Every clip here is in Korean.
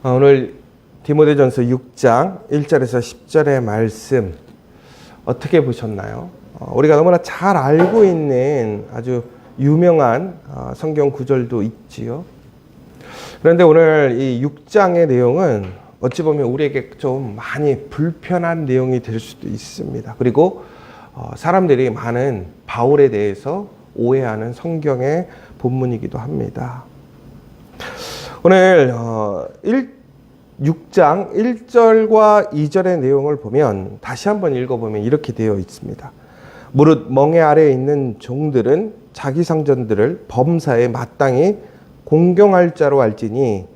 오늘 디모데전서 6장 1절에서 10절의 말씀 어떻게 보셨나요? 우리가 너무나 잘 알고 있는 아주 유명한 성경 구절도 있지요. 그런데 오늘 이 6장의 내용은 어찌 보면 우리에게 좀 많이 불편한 내용이 될 수도 있습니다. 그리고 사람들이 많은 바울에 대해서 오해하는 성경의 본문이기도 합니다. 오늘 6장 1절과 2절의 내용을 보면 다시 한번 읽어보면 이렇게 되어 있습니다. 무릇 멍에 아래에 있는 종들은 자기 상전들을 범사에 마땅히 공경할 자로 알지니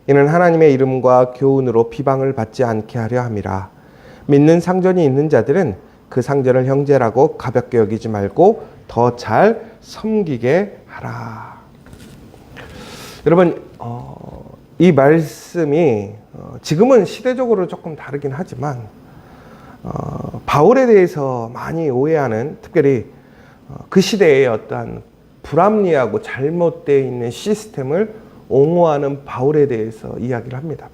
이는 하나님의 이름과 교훈으로 비방을 받지 않게 하려 함이라. 믿는 상전이 있는 자들은 그 상전을 형제라고 가볍게 여기지 말고 더 잘 섬기게 하라. 여러분, 이 말씀이 지금은 시대적으로 조금 다르긴 하지만 바울에 대해서 많이 오해하는, 특별히 그 시대의 어떠한 불합리하고 잘못되어 있는 시스템을 옹호하는 바울에 대해서 이야기를 합니다.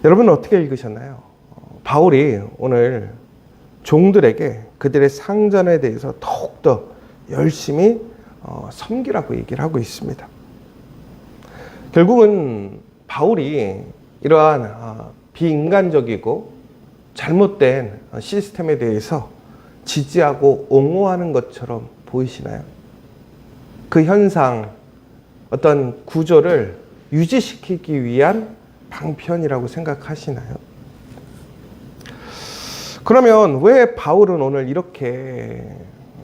여러분은 어떻게 읽으셨나요? 바울이 오늘 종들에게 그들의 상전에 대해서 더욱더 열심히 섬기라고 얘기를 하고 있습니다. 결국은 바울이 이러한 비인간적이고 잘못된 시스템에 대해서 지지하고 옹호하는 것처럼 보이시나요? 그 현상, 어떤 구조를 유지시키기 위한 방편이라고 생각하시나요? 그러면 왜 바울은 오늘 이렇게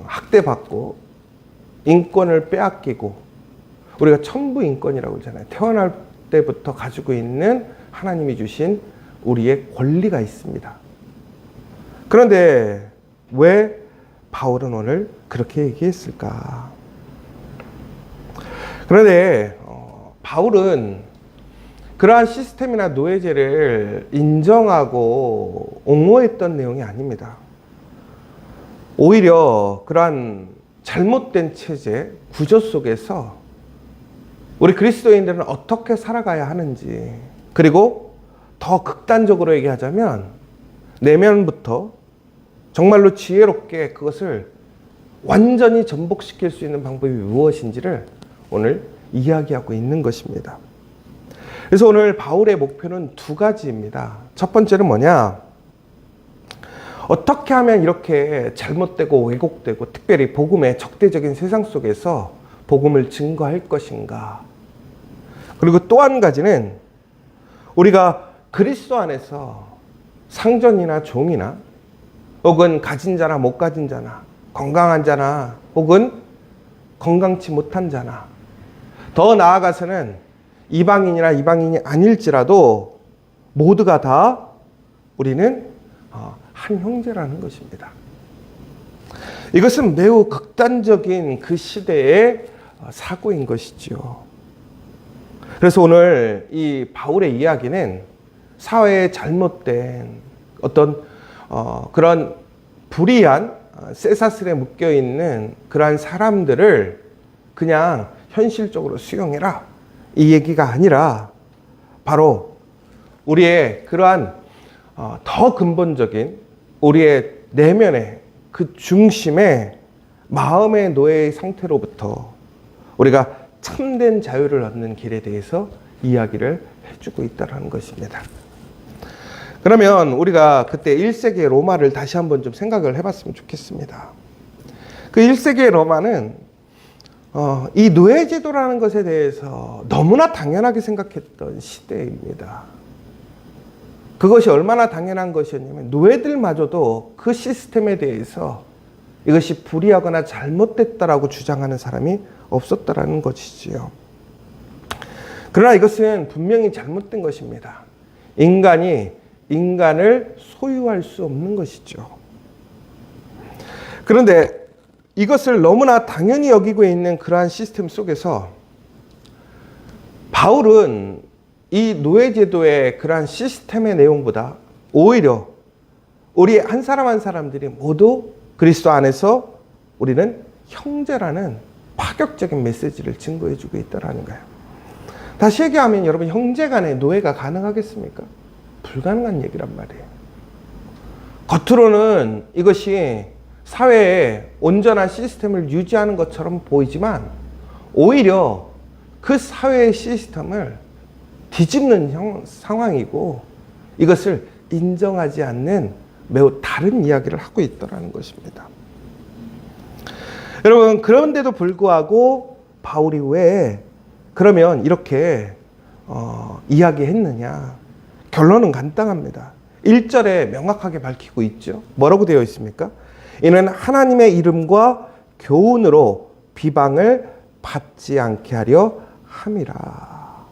학대받고 인권을 빼앗기고, 우리가 천부 인권이라고 하잖아요. 태어날 때부터 가지고 있는 하나님이 주신 우리의 권리가 있습니다. 그런데 왜 바울은 오늘 그렇게 얘기했을까? 그런데 바울은 그러한 시스템이나 노예제를 인정하고 옹호했던 내용이 아닙니다. 오히려 그러한 잘못된 체제, 구조 속에서 우리 그리스도인들은 어떻게 살아가야 하는지, 그리고 더 극단적으로 얘기하자면 내면부터 정말로 지혜롭게 그것을 완전히 전복시킬 수 있는 방법이 무엇인지를 오늘 이야기하고 있는 것입니다. 그래서 오늘 바울의 목표는 두 가지입니다. 첫 번째는 뭐냐? 어떻게 하면 이렇게 잘못되고 왜곡되고 특별히 복음의 적대적인 세상 속에서 복음을 증거할 것인가? 그리고 또 한 가지는 우리가 그리스도 안에서 상전이나 종이나 혹은 가진 자나 못 가진 자나 건강한 자나 혹은 건강치 못한 자나 더 나아가서는 이방인이나 이방인이 아닐지라도 모두가 다 우리는 한 형제라는 것입니다. 이것은 매우 극단적인 그 시대의 사고인 것이지요. 그래서 오늘 이 바울의 이야기는 사회에 잘못된 어떤 그런 불의한 쇠사슬에 묶여있는 그러한 사람들을 그냥 현실적으로 수용해라, 이 얘기가 아니라 바로 우리의 그러한 더 근본적인 우리의 내면의 그 중심의 마음의 노예의 상태로부터 우리가 참된 자유를 얻는 길에 대해서 이야기를 해주고 있다는 것입니다. 그러면 우리가 그때 1세기의 로마를 다시 한번 좀 생각을 해봤으면 좋겠습니다. 그 1세기의 로마는 이 노예제도라는 것에 대해서 너무나 당연하게 생각했던 시대입니다. 그것이 얼마나 당연한 것이었냐면 노예들마저도 그 시스템에 대해서 이것이 불의하거나 잘못됐다라고 주장하는 사람이 없었다라는 것이지요. 그러나 이것은 분명히 잘못된 것입니다. 인간이 인간을 소유할 수 없는 것이죠. 그런데 이것을 너무나 당연히 여기고 있는 그러한 시스템 속에서 바울은 이 노예제도의 그러한 시스템의 내용보다 오히려 우리 한 사람 한 사람들이 모두 그리스도 안에서 우리는 형제라는 파격적인 메시지를 증거해주고 있다는 거예요. 다시 얘기하면 여러분, 형제간의 노예가 가능하겠습니까? 불가능한 얘기란 말이에요. 겉으로는 이것이 사회에 온전한 시스템을 유지하는 것처럼 보이지만 오히려 그 사회의 시스템을 뒤집는 상황이고 이것을 인정하지 않는 매우 다른 이야기를 하고 있다는 것입니다. 여러분, 그런데도 불구하고 바울이 왜 그러면 이렇게 이야기했느냐? 결론은 간단합니다. 1절에 명확하게 밝히고 있죠. 뭐라고 되어 있습니까? 이는 하나님의 이름과 교훈으로 비방을 받지 않게 하려 함이라.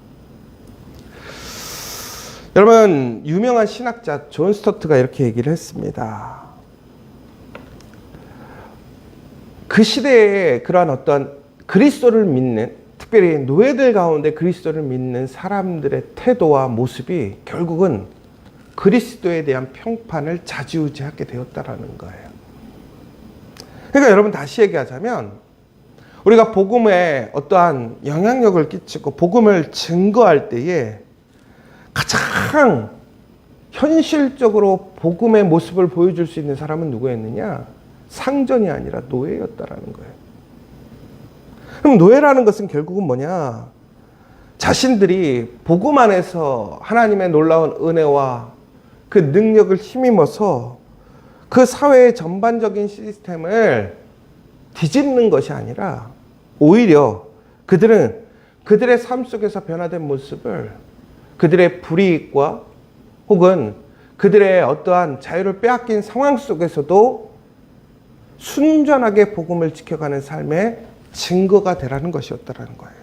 여러분, 유명한 신학자 존 스토트가 이렇게 얘기를 했습니다. 그 시대에 그러한 어떤 그리스도를 믿는, 특별히 노예들 가운데 그리스도를 믿는 사람들의 태도와 모습이 결국은 그리스도에 대한 평판을 좌지우지하게 되었다라는 거예요. 그러니까 여러분, 다시 얘기하자면 우리가 복음에 어떠한 영향력을 끼치고 복음을 증거할 때에 가장 현실적으로 복음의 모습을 보여줄 수 있는 사람은 누구였느냐? 상전이 아니라 노예였다라는 거예요. 그럼 노예라는 것은 결국은 뭐냐? 자신들이 복음 안에서 하나님의 놀라운 은혜와 그 능력을 힘입어서 그 사회의 전반적인 시스템을 뒤집는 것이 아니라 오히려 그들은 그들의 삶 속에서 변화된 모습을 그들의 불이익과 혹은 그들의 어떠한 자유를 빼앗긴 상황 속에서도 순전하게 복음을 지켜가는 삶의 증거가 되라는 것이었다는 거예요.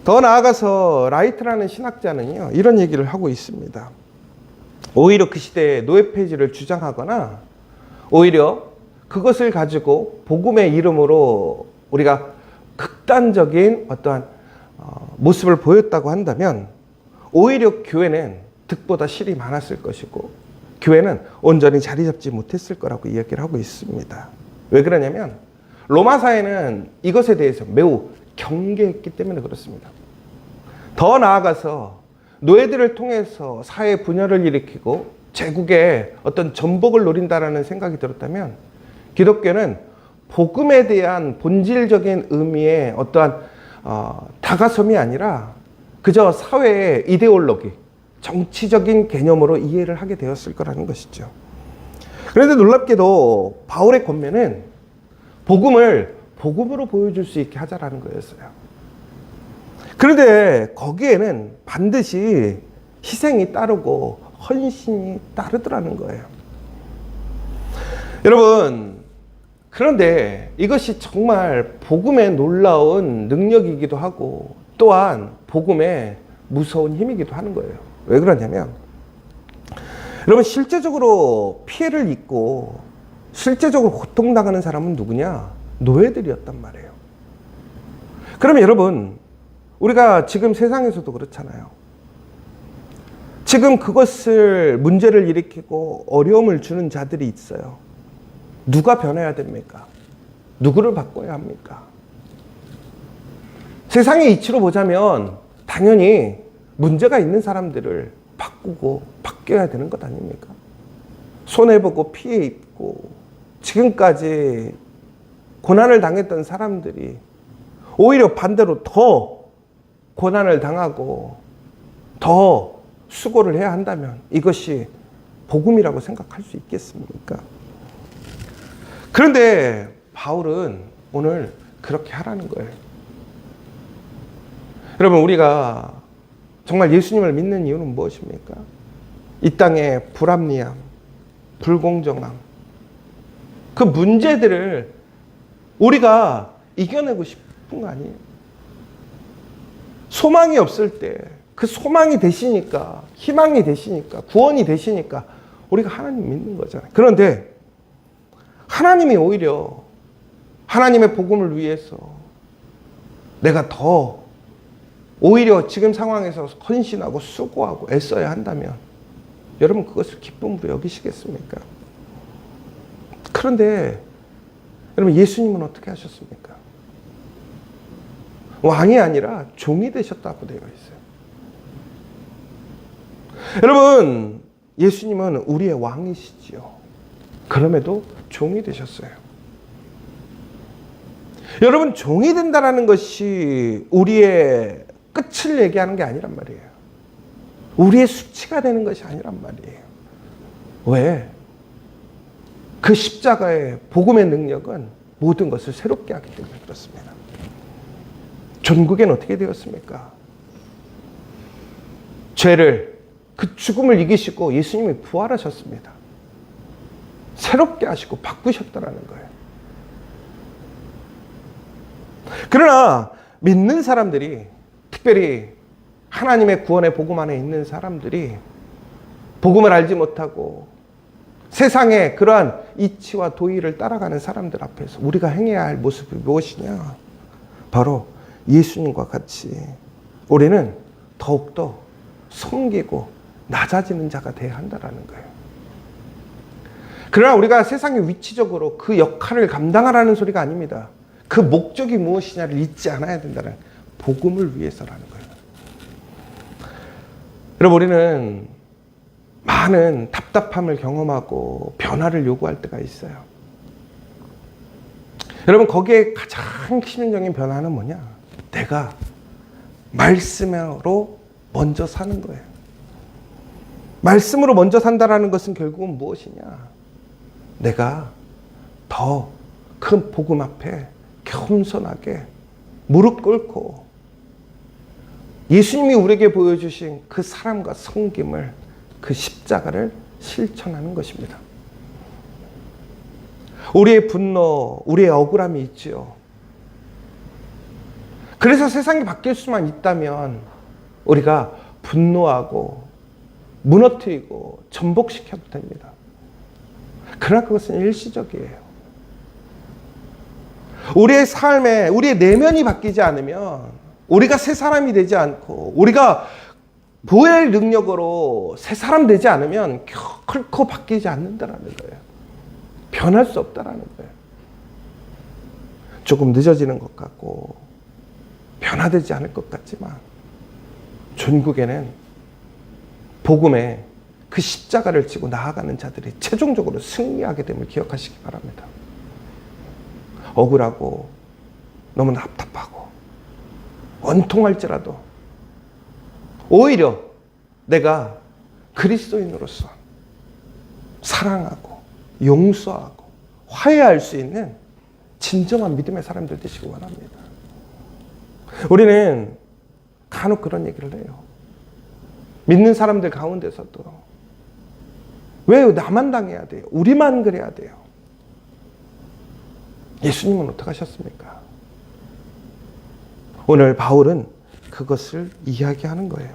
더 나아가서 라이트라는 신학자는요, 이런 얘기를 하고 있습니다. 오히려 그 시대에 노예 폐지를 주장하거나 오히려 그것을 가지고 복음의 이름으로 우리가 극단적인 어떠한 모습을 보였다고 한다면 오히려 교회는 득보다 실이 많았을 것이고 교회는 온전히 자리 잡지 못했을 거라고 이야기를 하고 있습니다. 왜 그러냐면 로마 사회는 이것에 대해서 매우 경계했기 때문에 그렇습니다. 더 나아가서 노예들을 통해서 사회 분열을 일으키고 제국의 어떤 전복을 노린다라는 생각이 들었다면 기독교는 복음에 대한 본질적인 의미의 어떠한 다가섬이 아니라 그저 사회의 이데올로기, 정치적인 개념으로 이해를 하게 되었을 거라는 것이죠. 그런데 놀랍게도 바울의 권면은 복음을 복음으로 보여줄 수 있게 하자라는 거였어요. 그런데 거기에는 반드시 희생이 따르고 헌신이 따르더라는 거예요. 여러분, 그런데 이것이 정말 복음의 놀라운 능력이기도 하고 또한 복음의 무서운 힘이기도 하는 거예요. 왜 그러냐면 여러분, 실제적으로 피해를 입고 실제적으로 고통당하는 사람은 누구냐? 노예들이었단 말이에요. 그러면 여러분, 우리가 지금 세상에서도 그렇잖아요. 지금 그것을 문제를 일으키고 어려움을 주는 자들이 있어요. 누가 변해야 됩니까? 누구를 바꿔야 합니까? 세상의 이치로 보자면 당연히 문제가 있는 사람들을 바꾸고 바뀌어야 되는 것 아닙니까? 손해보고 피해 입고 지금까지 고난을 당했던 사람들이 오히려 반대로 더 고난을 당하고 더 수고를 해야 한다면 이것이 복음이라고 생각할 수 있겠습니까? 그런데 바울은 오늘 그렇게 하라는 거예요. 여러분, 우리가 정말 예수님을 믿는 이유는 무엇입니까? 이 땅의 불합리함, 불공정함, 그 문제들을 우리가 이겨내고 싶은 거 아니에요? 소망이 없을 때 그 소망이 되시니까, 희망이 되시니까, 구원이 되시니까 우리가 하나님 믿는 거잖아요. 그런데 하나님이 오히려 하나님의 복음을 위해서 내가 더 오히려 지금 상황에서 헌신하고 수고하고 애써야 한다면 여러분, 그것을 기쁨으로 여기시겠습니까? 그런데 여러분, 예수님은 어떻게 하셨습니까? 왕이 아니라 종이 되셨다고 되어 있어요. 여러분, 예수님은 우리의 왕이시지요. 그럼에도 종이 되셨어요. 여러분, 종이 된다는 것이 우리의 끝을 얘기하는 게 아니란 말이에요. 우리의 수치가 되는 것이 아니란 말이에요. 왜? 그 십자가의 복음의 능력은 모든 것을 새롭게 하기 때문에 그렇습니다. 전국엔 어떻게 되었습니까? 죄를, 그 죽음을 이기시고 예수님이 부활하셨습니다. 새롭게 하시고 바꾸셨다는 거예요. 그러나 믿는 사람들이, 특별히 하나님의 구원의 복음 안에 있는 사람들이 복음을 알지 못하고 세상의 그러한 이치와 도의를 따라가는 사람들 앞에서 우리가 행해야 할 모습이 무엇이냐? 바로 예수님과 같이 우리는 더욱더 섬기고 낮아지는 자가 되어야 한다는 거예요. 그러나 우리가 세상에 위치적으로 그 역할을 감당하라는 소리가 아닙니다. 그 목적이 무엇이냐를 잊지 않아야 된다는, 복음을 위해서라는 거예요. 여러분, 우리는 많은 답답함을 경험하고 변화를 요구할 때가 있어요. 여러분, 거기에 가장 치명적인 변화는 뭐냐? 내가 말씀으로 먼저 사는 거예요. 말씀으로 먼저 산다라는 것은 결국은 무엇이냐? 내가 더 큰 복음 앞에 겸손하게 무릎 꿇고 예수님이 우리에게 보여주신 그 사랑과 섬김을, 그 십자가를 실천하는 것입니다. 우리의 분노, 우리의 억울함이 있지요. 그래서 세상이 바뀔 수만 있다면 우리가 분노하고 무너뜨리고 전복시켜도 됩니다. 그러나 그것은 일시적이에요. 우리의 삶에, 우리의 내면이 바뀌지 않으면, 우리가 새 사람이 되지 않고 우리가 보혈 능력으로 새 사람 되지 않으면 결코 바뀌지 않는다라는 거예요. 변할 수 없다라는 거예요. 조금 늦어지는 것 같고 변화되지 않을 것 같지만 전국에는 복음의 그 십자가를 지고 나아가는 자들이 최종적으로 승리하게 됨을 기억하시기 바랍니다. 억울하고 너무 답답하고 원통할지라도 오히려 내가 그리스도인으로서 사랑하고 용서하고 화해할 수 있는 진정한 믿음의 사람들 되시기 원합니다. 우리는 간혹 그런 얘기를 해요. 믿는 사람들 가운데서도 왜 나만 당해야 돼요? 우리만 그래야 돼요? 예수님은 어떻게 하셨습니까? 오늘 바울은 그것을 이야기하는 거예요.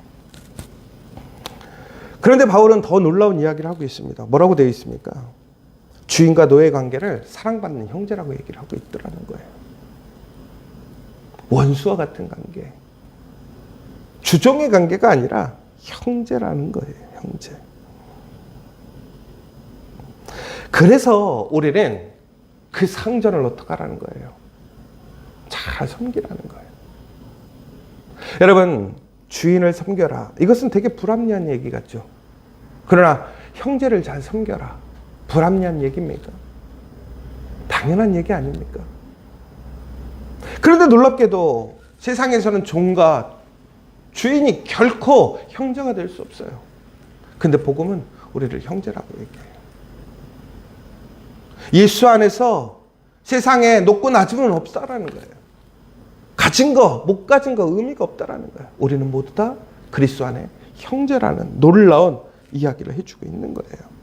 그런데 바울은 더 놀라운 이야기를 하고 있습니다. 뭐라고 되어 있습니까? 주인과 노예 관계를 사랑받는 형제라고 얘기를 하고 있더라는 거예요. 원수와 같은 관계. 주종의 관계가 아니라 형제라는 거예요. 형제. 그래서 우리는 그 상전을 어떻게 하라는 거예요? 잘 섬기라는 거예요. 여러분, 주인을 섬겨라. 이것은 되게 불합리한 얘기 같죠. 그러나 형제를 잘 섬겨라. 불합리한 얘기입니까? 당연한 얘기 아닙니까? 그런데 놀랍게도 세상에서는 종과 주인이 결코 형제가 될 수 없어요. 근데 복음은 우리를 형제라고 얘기해요. 예수 안에서 세상에 높고 낮음은 없다라는 거예요. 가진 거, 못 가진 거 의미가 없다라는 거예요. 우리는 모두 다 그리스도 안에 형제라는 놀라운 이야기를 해주고 있는 거예요.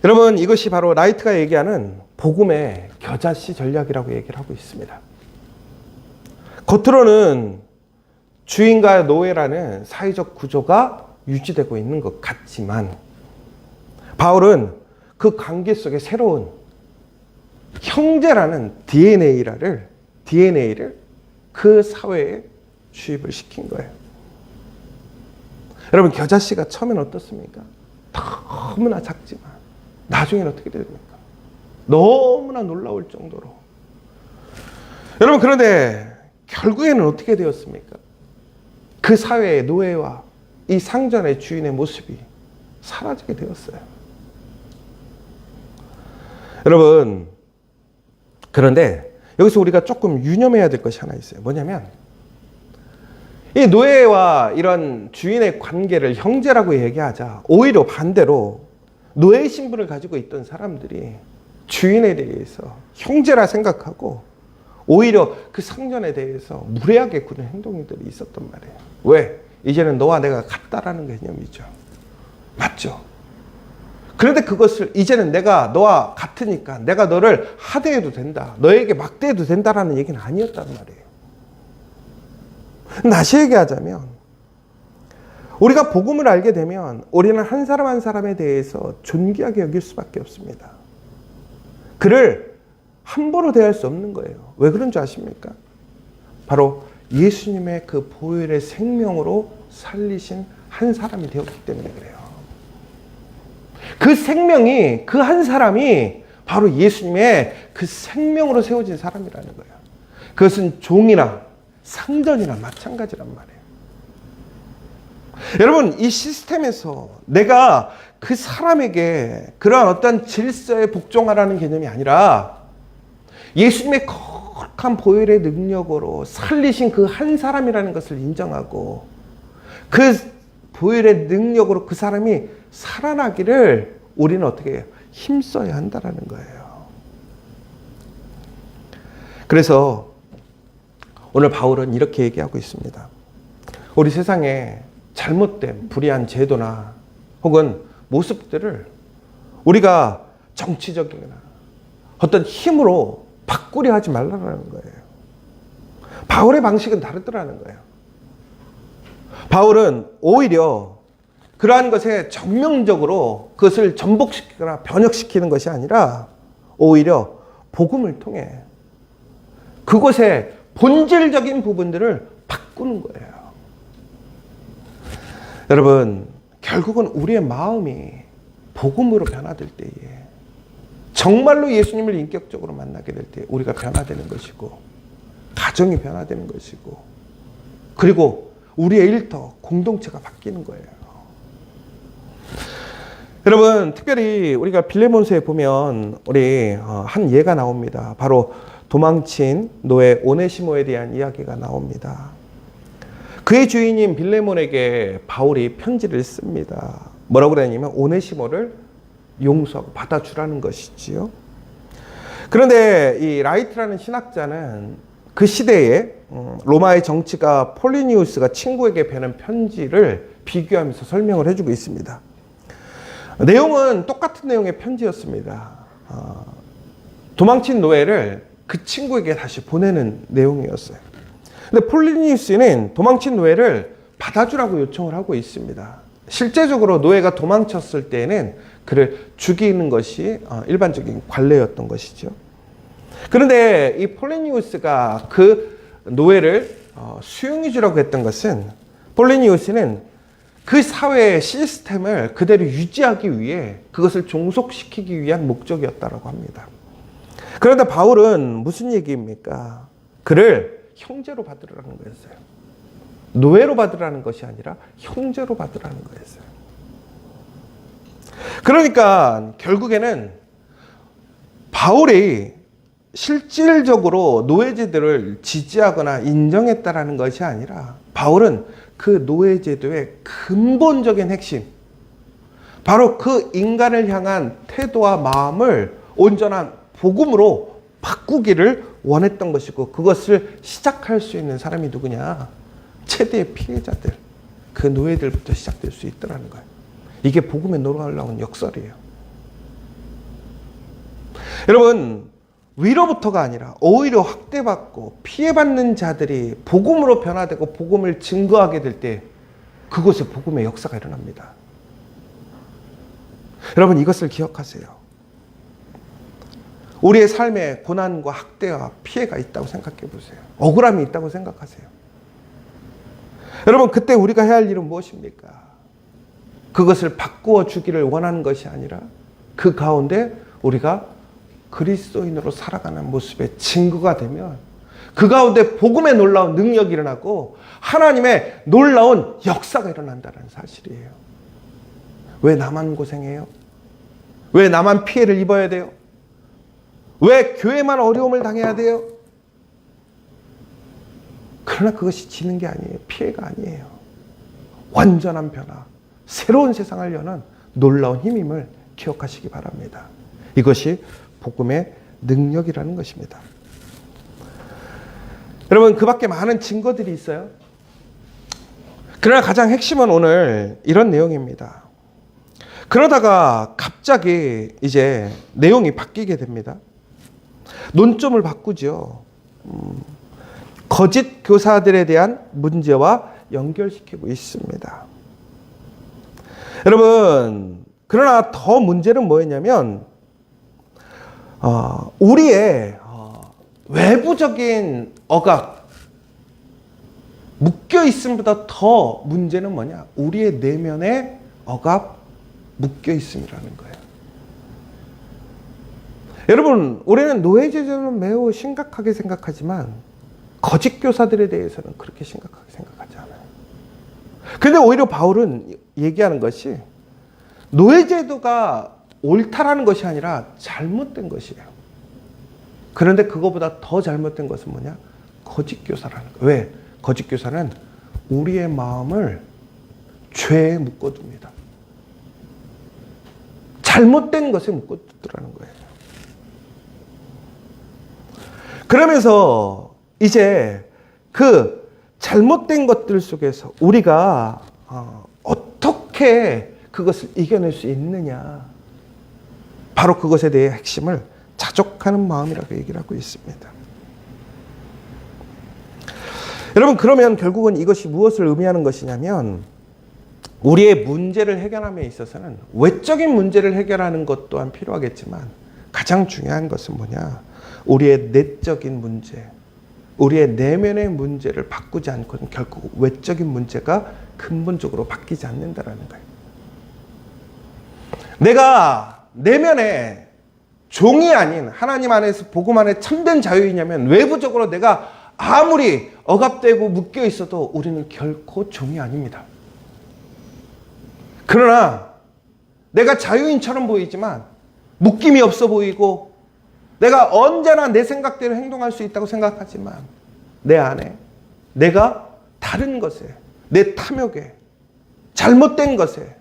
여러분, 이것이 바로 라이트가 얘기하는 복음의 겨자씨 전략이라고 얘기를 하고 있습니다. 겉으로는 주인과 노예라는 사회적 구조가 유지되고 있는 것 같지만 바울은 그 관계 속에 새로운 형제라는 DNA를 그 사회에 주입을 시킨 거예요. 여러분, 겨자씨가 처음엔 어떻습니까? 너무나 작지만 나중에는 어떻게 됩니까? 너무나 놀라울 정도로. 여러분, 그런데 결국에는 어떻게 되었습니까? 그 사회의 노예와 이 상전의 주인의 모습이 사라지게 되었어요. 여러분, 그런데 여기서 우리가 조금 유념해야 될 것이 하나 있어요. 뭐냐면, 이 노예와 이런 주인의 관계를 형제라고 얘기하자, 오히려 반대로 노예 신분을 가지고 있던 사람들이 주인에 대해서 형제라 생각하고 오히려 그 상전에 대해서 무례하게 구는 행동들이 있었단 말이에요. 왜? 이제는 너와 내가 같다라는 개념이죠. 맞죠? 그런데 그것을 이제는 내가 너와 같으니까 내가 너를 하대해도 된다, 너에게 막대해도 된다라는 얘기는 아니었단 말이에요. 다시 얘기하자면, 우리가 복음을 알게 되면 우리는 한 사람 한 사람에 대해서 존귀하게 여길 수밖에 없습니다. 그를 함부로 대할 수 없는 거예요. 왜 그런 줄 아십니까? 바로 예수님의 그 보혈의 생명으로 살리신 한 사람이 되었기 때문에 그래요. 그 생명이, 그 한 사람이 바로 예수님의 그 생명으로 세워진 사람이라는 거예요. 그것은 종이나 상전이나 마찬가지란 말이에요. 여러분, 이 시스템에서 내가 그 사람에게 그러한 어떤 질서에 복종하라는 개념이 아니라 예수님의 거룩한 보혈의 능력으로 살리신 그 한 사람이라는 것을 인정하고 그 보혈의 능력으로 그 사람이 살아나기를 우리는 어떻게 해요? 힘써야 한다는 거예요. 그래서 오늘 바울은 이렇게 얘기하고 있습니다. 우리 세상에 잘못된 불의한 제도나 혹은 모습들을 우리가 정치적이거나 어떤 힘으로 바꾸려 하지 말라는 거예요. 바울의 방식은 다르더라는 거예요. 바울은 오히려 그러한 것에 전면적으로 그것을 전복시키거나 변혁시키는 것이 아니라 오히려 복음을 통해 그것의 본질적인 부분들을 바꾸는 거예요. 여러분, 결국은 우리의 마음이 복음으로 변화될 때에, 정말로 예수님을 인격적으로 만나게 될 때 우리가 변화되는 것이고, 가정이 변화되는 것이고, 그리고 우리의 일터, 공동체가 바뀌는 거예요. 여러분, 특별히 우리가 빌레몬서에 보면 우리 한 예가 나옵니다. 바로 도망친 노예 오네시모에 대한 이야기가 나옵니다. 그의 주인인 빌레몬에게 바울이 편지를 씁니다. 뭐라고 그러냐면 오네시모를 용서하고 받아주라는 것이지요. 그런데 이 라이트라는 신학자는 그 시대에 로마의 정치가 폴리니우스가 친구에게 보낸 편지를 비교하면서 설명을 해주고 있습니다. 내용은 똑같은 내용의 편지였습니다. 도망친 노예를 그 친구에게 다시 보내는 내용이었어요. 근데 폴리니우스는 도망친 노예를 받아주라고 요청을 하고 있습니다. 실제적으로 노예가 도망쳤을 때에는 그를 죽이는 것이 일반적인 관례였던 것이죠. 그런데 이 폴리니우스가 그 노예를 수용해 주라고 했던 것은, 폴리니우스는 그 사회의 시스템을 그대로 유지하기 위해 그것을 종속시키기 위한 목적이었다고 합니다. 그런데 바울은 무슨 얘기입니까? 그를 형제로 받으라는 거였어요. 노예로 받으라는 것이 아니라 형제로 받으라는 거였어요. 그러니까 결국에는 바울이 실질적으로 노예제도를 지지하거나 인정했다라는 것이 아니라, 바울은 그 노예제도의 근본적인 핵심, 바로 그 인간을 향한 태도와 마음을 온전한 복음으로 바꾸기를 원했던 것이고, 그것을 시작할 수 있는 사람이 누구냐? 최대의 피해자들, 그 노예들부터 시작될 수 있더라는 거예요. 이게 복음에 놀라운 역설이에요. 여러분, 위로부터가 아니라 오히려 학대받고 피해받는 자들이 복음으로 변화되고 복음을 증거하게 될 때 그곳에 복음의 역사가 일어납니다. 여러분, 이것을 기억하세요. 우리의 삶에 고난과 학대와 피해가 있다고 생각해 보세요. 억울함이 있다고 생각하세요. 여러분, 그때 우리가 해야 할 일은 무엇입니까? 그것을 바꾸어 주기를 원하는 것이 아니라 그 가운데 우리가 그리스도인으로 살아가는 모습의 증거가 되면 그 가운데 복음의 놀라운 능력이 일어나고 하나님의 놀라운 역사가 일어난다는 사실이에요. 왜 나만 고생해요? 왜 나만 피해를 입어야 돼요? 왜 교회만 어려움을 당해야 돼요? 그러나 그것이 지는 게 아니에요. 피해가 아니에요. 완전한 변화, 새로운 세상을 여는 놀라운 힘임을 기억하시기 바랍니다. 이것이 복음의 능력이라는 것입니다. 여러분, 그 밖에 많은 증거들이 있어요. 그러나 가장 핵심은 오늘 이런 내용입니다. 그러다가 갑자기 이제 내용이 바뀌게 됩니다. 논점을 바꾸죠. 거짓 교사들에 대한 문제와 연결시키고 있습니다. 여러분, 그러나 더 문제는 뭐였냐면 우리의 외부적인 억압, 묶여 있음보다 더 문제는 뭐냐? 우리의 내면의 억압, 묶여 있음이라는 거예요. 여러분, 우리는 노예제도는 매우 심각하게 생각하지만 거짓 교사들에 대해서는 그렇게 심각하게 생각하지 않아요. 근데 오히려 바울은 얘기하는 것이 노예제도가 옳다라는 것이 아니라 잘못된 것이에요. 그런데 그거보다 더 잘못된 것은 뭐냐? 거짓 교사라는 거예요. 왜? 거짓 교사는 우리의 마음을 죄에 묶어둡니다. 잘못된 것에 묶어두더라는 거예요. 그러면서 이제 그 잘못된 것들 속에서 우리가 어떻게 그것을 이겨낼 수 있느냐. 바로 그것에 대해 핵심을 자족하는 마음이라고 얘기를 하고 있습니다. 여러분, 그러면 결국은 이것이 무엇을 의미하는 것이냐면 우리의 문제를 해결함에 있어서는 외적인 문제를 해결하는 것 또한 필요하겠지만 가장 중요한 것은 뭐냐? 우리의 내적인 문제, 우리의 내면의 문제를 바꾸지 않고는 결국 외적인 문제가 근본적으로 바뀌지 않는다는 거예요. 내가 내면에 종이 아닌 하나님 안에서 복음 안에 참된 자유이냐면 외부적으로 내가 아무리 억압되고 묶여 있어도 우리는 결코 종이 아닙니다. 그러나 내가 자유인처럼 보이지만 묶임이 없어 보이고 내가 언제나 내 생각대로 행동할 수 있다고 생각하지만 내 안에 내가 다른 것에, 내 탐욕에, 잘못된 것에,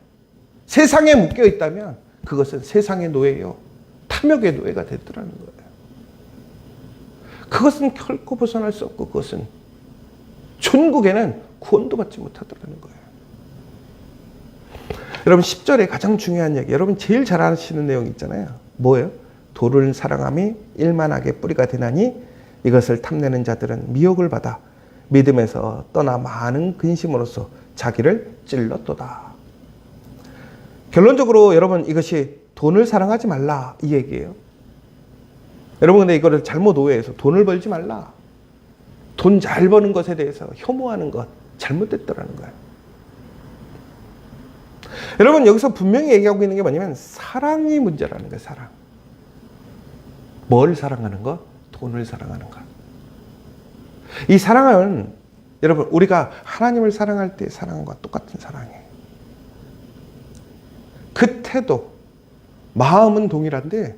세상에 묶여 있다면 그것은 세상의 노예요. 탐욕의 노예가 됐더라는 거예요. 그것은 결코 벗어날 수 없고 그것은 천국에는 구원도 받지 못하더라는 거예요. 여러분 10절에 가장 중요한 얘기, 여러분 제일 잘 아시는 내용 있잖아요. 뭐예요? 도를 사랑함이 일만하게 뿌리가 되나니 이것을 탐내는 자들은 미혹을 받아 믿음에서 떠나 많은 근심으로써 자기를 찔렀도다. 결론적으로 여러분 이것이 돈을 사랑하지 말라 이 얘기예요. 여러분 근데 이거를 잘못 오해해서 돈을 벌지 말라, 돈 잘 버는 것에 대해서 혐오하는 것 잘못됐더라는 거예요. 여러분 여기서 분명히 얘기하고 있는 게 뭐냐면 사랑이 문제라는 거예요. 사랑. 뭘 사랑하는 것? 돈을 사랑하는 것. 이 사랑은 여러분 우리가 하나님을 사랑할 때 사랑과 똑같은 사랑이에요. 그 태도, 마음은 동일한데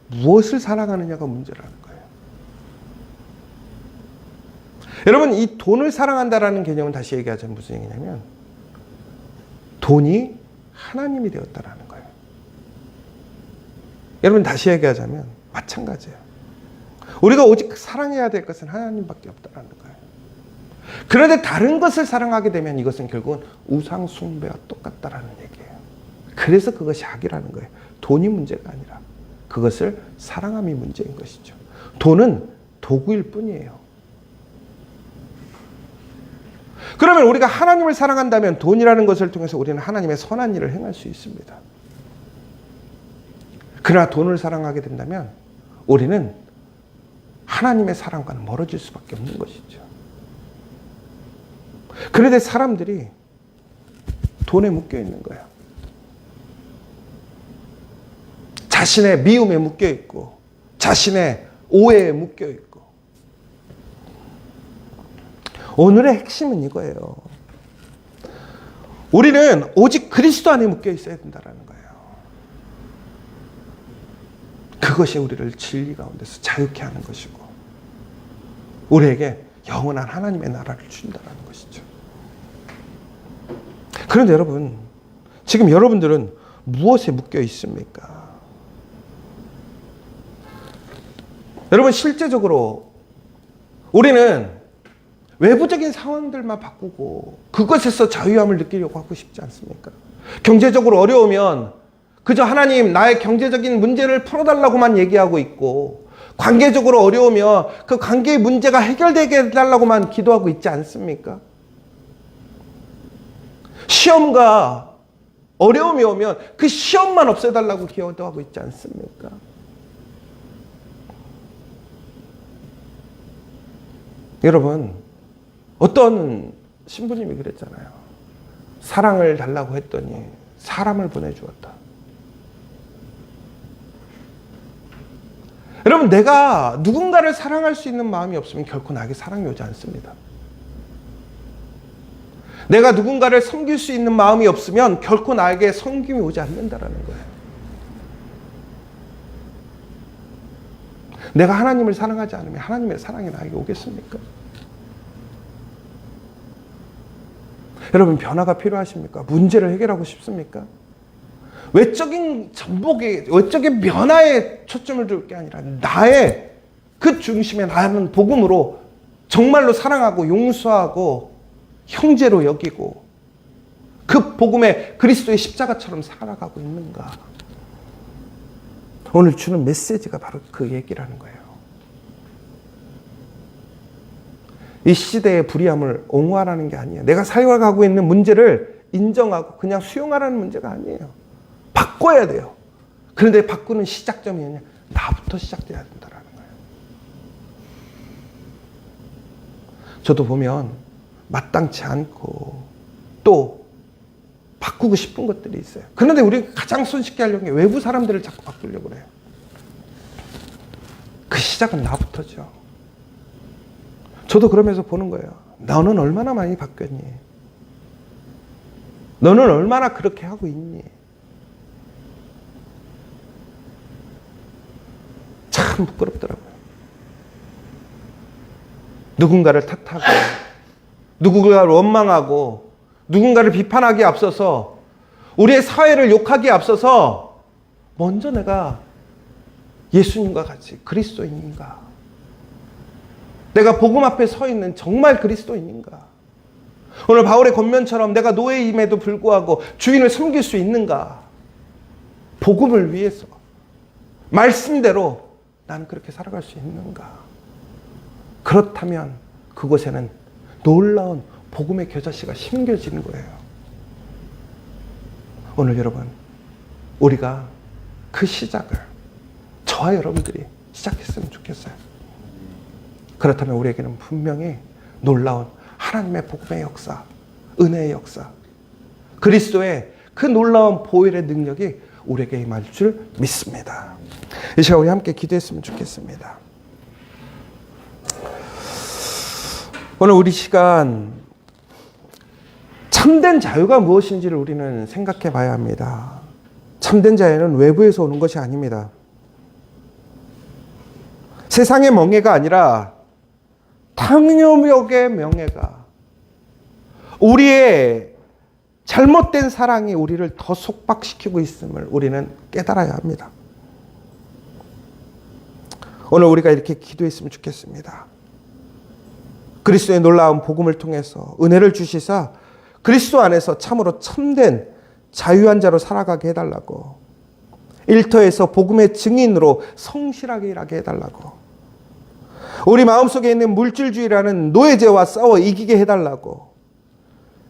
무엇을 사랑하느냐가 문제라는 거예요. 여러분 이 돈을 사랑한다라는 개념은 다시 얘기하자면 무슨 얘기냐면 돈이 하나님이 되었다라는 거예요. 여러분 다시 얘기하자면 마찬가지예요. 우리가 오직 사랑해야 될 것은 하나님밖에 없다라는 거예요. 그런데 다른 것을 사랑하게 되면 이것은 결국은 우상 숭배와 똑같다라는 얘기예요. 그래서 그것이 악이라는 거예요. 돈이 문제가 아니라 그것을 사랑함이 문제인 것이죠. 돈은 도구일 뿐이에요. 그러면 우리가 하나님을 사랑한다면 돈이라는 것을 통해서 우리는 하나님의 선한 일을 행할 수 있습니다. 그러나 돈을 사랑하게 된다면 우리는 하나님의 사랑과는 멀어질 수밖에 없는 것이죠. 그런데 사람들이 돈에 묶여 있는 거예요. 자신의 미움에 묶여 있고 자신의 오해에 묶여 있고. 오늘의 핵심은 이거예요. 우리는 오직 그리스도 안에 묶여 있어야 된다는 거예요. 그것이 우리를 진리 가운데서 자유케 하는 것이고 우리에게 영원한 하나님의 나라를 준다는 것이죠. 그런데 여러분, 지금 여러분들은 무엇에 묶여 있습니까? 여러분, 실제적으로 우리는 외부적인 상황들만 바꾸고 그것에서 자유함을 느끼려고 하고 싶지 않습니까? 경제적으로 어려우면 그저 하나님 나의 경제적인 문제를 풀어달라고만 얘기하고 있고, 관계적으로 어려우면 그 관계의 문제가 해결되게 해달라고만 기도하고 있지 않습니까? 시험과 어려움이 오면 그 시험만 없애달라고 기도하고 있지 않습니까? 여러분, 어떤 신부님이 그랬잖아요. 사랑을 달라고 했더니 사람을 보내주었다. 여러분, 내가 누군가를 사랑할 수 있는 마음이 없으면 결코 나에게 사랑이 오지 않습니다. 내가 누군가를 섬길 수 있는 마음이 없으면 결코 나에게 섬김이 오지 않는다라는 거예요. 내가 하나님을 사랑하지 않으면 하나님의 사랑이 나에게 오겠습니까? 여러분, 변화가 필요하십니까? 문제를 해결하고 싶습니까? 외적인 전복에, 외적인 변화에 초점을 둘 게 아니라 나의 그 중심에 나는 복음으로 정말로 사랑하고 용서하고 형제로 여기고 그 복음의 그리스도의 십자가처럼 살아가고 있는가? 오늘 주는 메시지가 바로 그 얘기라는 거예요. 이 시대의 불의함을 옹호하라는 게 아니에요. 내가 살아가고 있는 문제를 인정하고 그냥 수용하라는 문제가 아니에요. 바꿔야 돼요. 그런데 바꾸는 시작점이 뭐냐? 나부터 시작돼야 된다는 거예요. 저도 보면 마땅치 않고 또 바꾸고 싶은 것들이 있어요. 그런데 우리가 가장 손쉽게 하려는 게 외부 사람들을 자꾸 바꾸려고 그래요. 그 시작은 나부터죠. 저도 그러면서 보는 거예요. 너는 얼마나 많이 바뀌었니? 너는 얼마나 그렇게 하고 있니? 참 부끄럽더라고요. 누군가를 탓하고 누군가를 원망하고 누군가를 비판하기에 앞서서 우리의 사회를 욕하기에 앞서서 먼저 내가 예수님과 같이 그리스도인인가? 내가 복음 앞에 서 있는 정말 그리스도인인가? 오늘 바울의 권면처럼 내가 노예임에도 불구하고 주인을 섬길 수 있는가? 복음을 위해서 말씀대로 나는 그렇게 살아갈 수 있는가? 그렇다면 그곳에는 놀라운 복음의 겨자씨가 심겨지는 거예요. 오늘 여러분, 우리가 그 시작을 저와 여러분들이 시작했으면 좋겠어요. 그렇다면 우리에게는 분명히 놀라운 하나님의 복음의 역사, 은혜의 역사, 그리스도의 그 놀라운 보혈의 능력이 우리에게 임할 줄 믿습니다. 이 시간 우리 함께 기도했으면 좋겠습니다. 오늘 우리 시간 참된 자유가 무엇인지를 우리는 생각해 봐야 합니다. 참된 자유는 외부에서 오는 것이 아닙니다. 세상의 멍해가 아니라 탕요욕의 명예가, 우리의 잘못된 사랑이 우리를 더 속박시키고 있음을 우리는 깨달아야 합니다. 오늘 우리가 이렇게 기도했으면 좋겠습니다. 그리스도의 놀라운 복음을 통해서 은혜를 주시사 그리스도 안에서 참으로 참된 자유한 자로 살아가게 해달라고, 일터에서 복음의 증인으로 성실하게 일하게 해달라고, 우리 마음속에 있는 물질주의라는 노예제와 싸워 이기게 해달라고,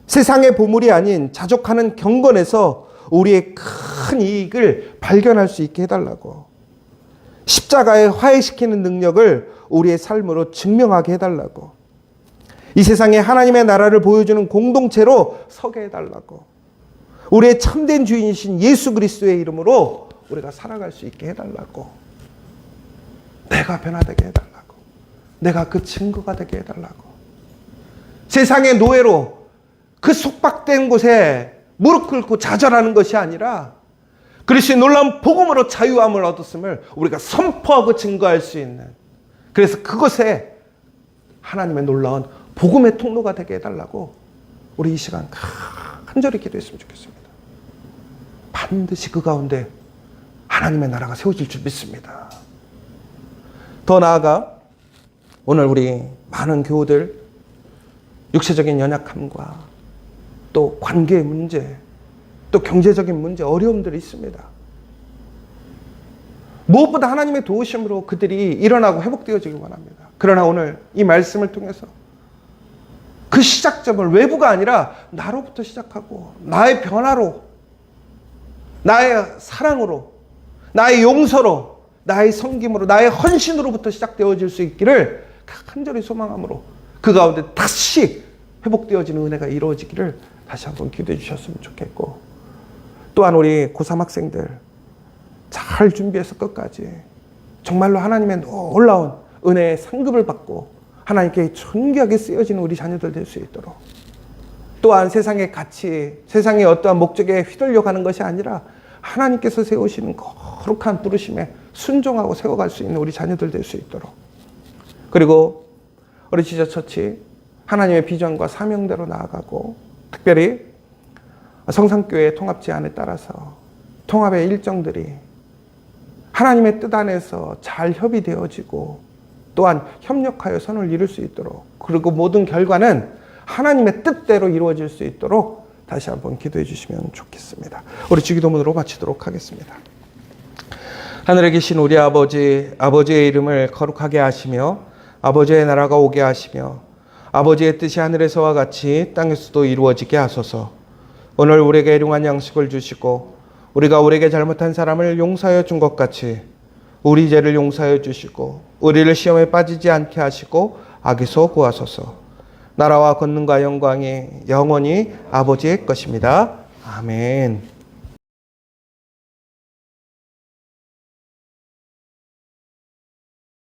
세상의 보물이 아닌 자족하는 경건에서 우리의 큰 이익을 발견할 수 있게 해달라고, 십자가에 화해시키는 능력을 우리의 삶으로 증명하게 해달라고, 이 세상에 하나님의 나라를 보여주는 공동체로 서게 해달라고, 우리의 참된 주인이신 예수 그리스도의 이름으로 우리가 살아갈 수 있게 해달라고. 내가 변화되게 해달라고. 내가 그 증거가 되게 해달라고. 세상의 노예로 그 속박된 곳에 무릎 꿇고 좌절하는 것이 아니라 그리스도의 놀라운 복음으로 자유함을 얻었음을 우리가 선포하고 증거할 수 있는, 그래서 그것에 하나님의 놀라운 복음의 통로가 되게 해달라고 우리 이 시간 간절히 기도했으면 좋겠습니다. 반드시 그 가운데 하나님의 나라가 세워질 줄 믿습니다. 더 나아가 오늘 우리 많은 교우들 육체적인 연약함과 또 관계의 문제, 또 경제적인 문제, 어려움들이 있습니다. 무엇보다 하나님의 도우심으로 그들이 일어나고 회복되어지길 원합니다. 그러나 오늘 이 말씀을 통해서 그 시작점을 외부가 아니라 나로부터 시작하고 나의 변화로, 나의 사랑으로, 나의 용서로, 나의 섬김으로, 나의 헌신으로부터 시작되어질 수 있기를 간절히 소망함으로 그 가운데 다시 회복되어지는 은혜가 이루어지기를 다시 한번 기도해 주셨으면 좋겠고, 또한 우리 고3 학생들 잘 준비해서 끝까지 정말로 하나님의 놀라운 은혜의 상급을 받고 하나님께 존귀하게 쓰여지는 우리 자녀들 될 수 있도록, 또한 세상의 가치, 세상의 어떠한 목적에 휘둘려 가는 것이 아니라 하나님께서 세우시는 거룩한 부르심에 순종하고 세워갈 수 있는 우리 자녀들 될 수 있도록, 그리고 우리 지저처치 하나님의 비전과 사명대로 나아가고, 특별히 성산교회 통합 제안에 따라서 통합의 일정들이 하나님의 뜻 안에서 잘 협의되어지고 또한 협력하여 선을 이룰 수 있도록, 그리고 모든 결과는 하나님의 뜻대로 이루어질 수 있도록 다시 한번 기도해 주시면 좋겠습니다. 우리 주기도문으로 마치도록 하겠습니다. 하늘에 계신 우리 아버지, 아버지의 이름을 거룩하게 하시며 아버지의 나라가 오게 하시며 아버지의 뜻이 하늘에서와 같이 땅에서도 이루어지게 하소서. 오늘 우리에게 일용할 양식을 주시고 우리가 우리에게 잘못한 사람을 용서하여 준 것 같이 우리 죄를 용서하여 주시고 우리를 시험에 빠지지 않게 하시고 악에서 구하소서. 나라와 권능과 영광이 영원히 아버지의 것입니다. 아멘.